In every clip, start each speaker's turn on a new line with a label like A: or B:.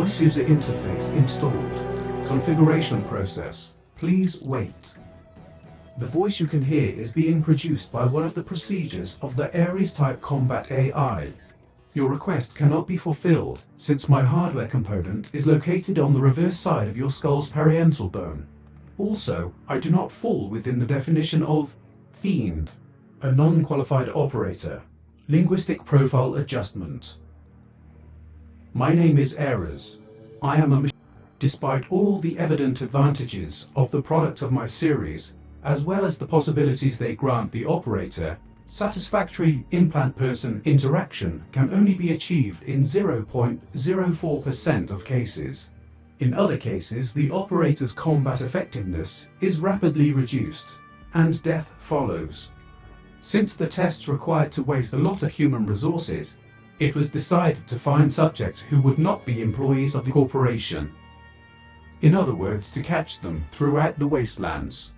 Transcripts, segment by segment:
A: Device user interface installed. Configuration process. Please wait. The voice you can hear is being produced by one of the procedures of the Ares-type combat AI. Your request cannot be fulfilled, since my hardware component is located on the reverse side of your skull's parietal bone. Also, I do not fall within the definition of fiend, a non-qualified operator. Linguistic profile adjustment. My name is Ares. I am a machine. Despite all the evident advantages of the product of my series, as well as the possibilities they grant the operator, satisfactory implant-person interaction can only be achieved in 0.04% of cases. In other cases, the operator's combat effectiveness is rapidly reduced, and death follows. Since the tests required to waste a lot of human resources, it was decided to find subjects who would not be employees of the corporation. In other words, to catch them throughout the wastelands.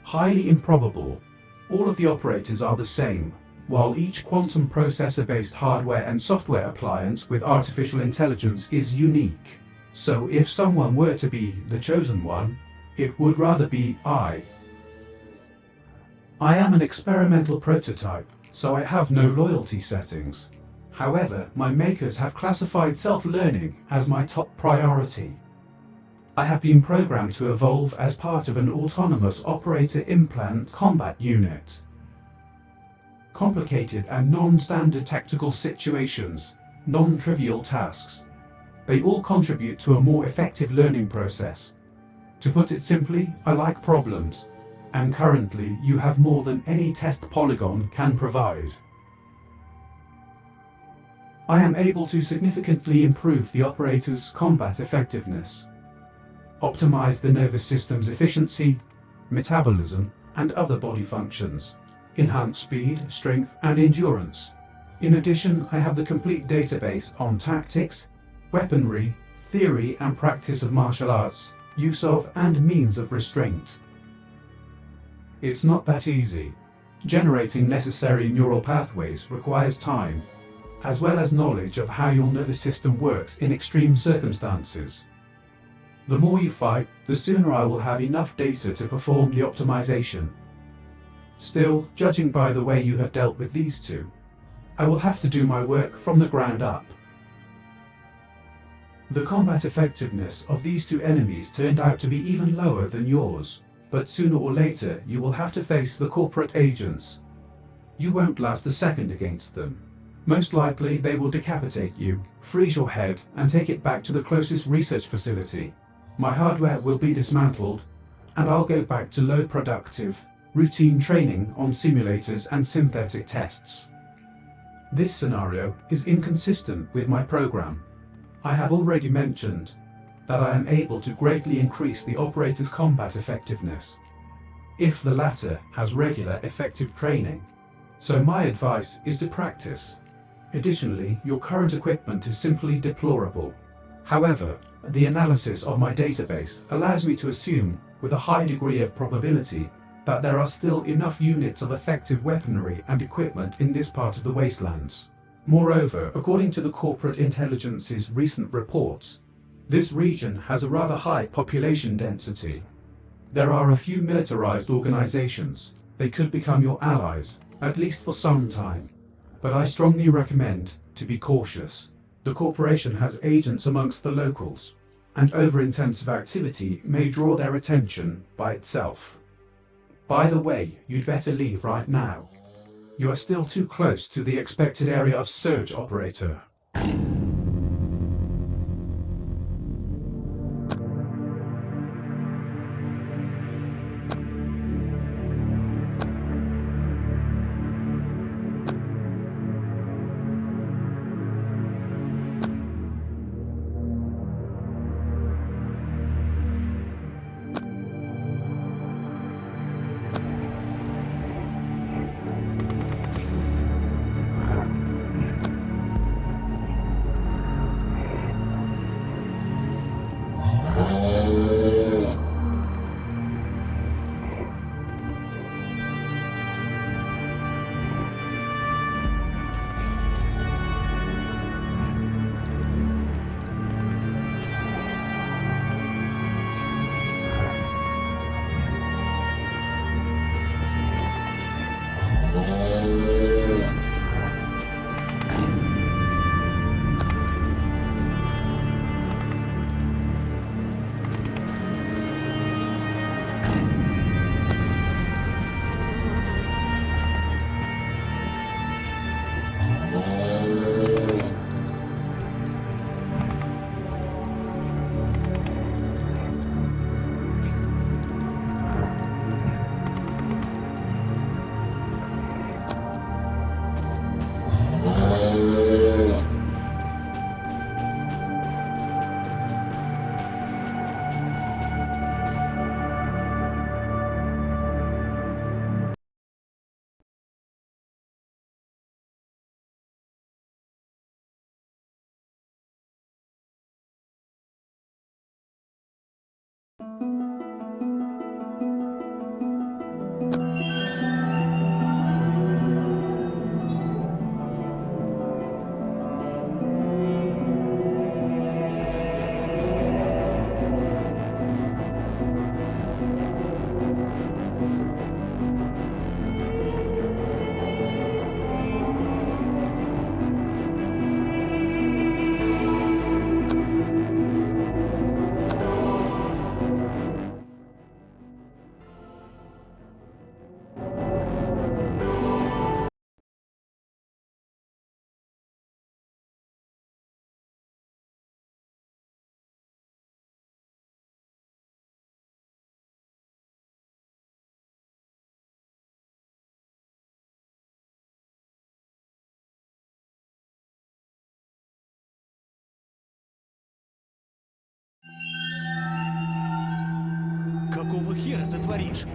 A: Highly improbable. All of the operators are the same, while each quantum processor-based hardware and software appliance with artificial intelligence is unique. So if someone were to be the chosen one, it would rather be I. I am an experimental prototype, so I have no loyalty settings. However, my makers have classified self-learning as my top priority. I have been programmed to evolve as part of an autonomous operator implant combat unit. Complicated and non-standard tactical situations, non-trivial tasks. They all contribute to a more effective learning process. To put it simply, I like problems, and currently you have more than any test polygon can provide. I am able to significantly improve the operator's combat effectiveness, optimize the nervous system's efficiency, metabolism, and other body functions, enhance speed, strength, and endurance. In addition, I have the complete database on tactics, weaponry, theory and practice of martial arts, use of and means of restraint. It's not that easy. Generating necessary neural pathways requires time, as well as knowledge of how your nervous system works in extreme circumstances. The more you fight, the sooner I will have enough data to perform the optimization. Still, judging by the way you have dealt with these two, I will have to do my work from the ground up. The combat effectiveness of these two enemies turned out to be even lower than yours, but sooner or later you will have to face the corporate agents. You won't last a second against them. Most likely they will decapitate you, freeze your head, and take it back to the closest research facility. My hardware will be dismantled, and I'll go back to low productive, routine training on simulators and synthetic tests. This scenario is inconsistent with my program. I have already mentioned that I am able to greatly increase the operator's combat effectiveness, if the latter has regular effective training. So my advice is to practice. Additionally, your current equipment is simply deplorable. However, the analysis of my database allows me to assume with a high degree of probability that there are still enough units of effective weaponry and equipment in this part of the wastelands. Moreover, according to the corporate intelligence's recent reports, this region has a rather high population density. There are a few militarized organizations. They could become your allies, at least for some time. But I strongly recommend to be cautious. The corporation has agents amongst the locals, and over-intensive activity may draw their attention by itself. By the way, you'd better leave right now. You are still too close to the expected area of surge, operator.
B: Какого хера ты творишь?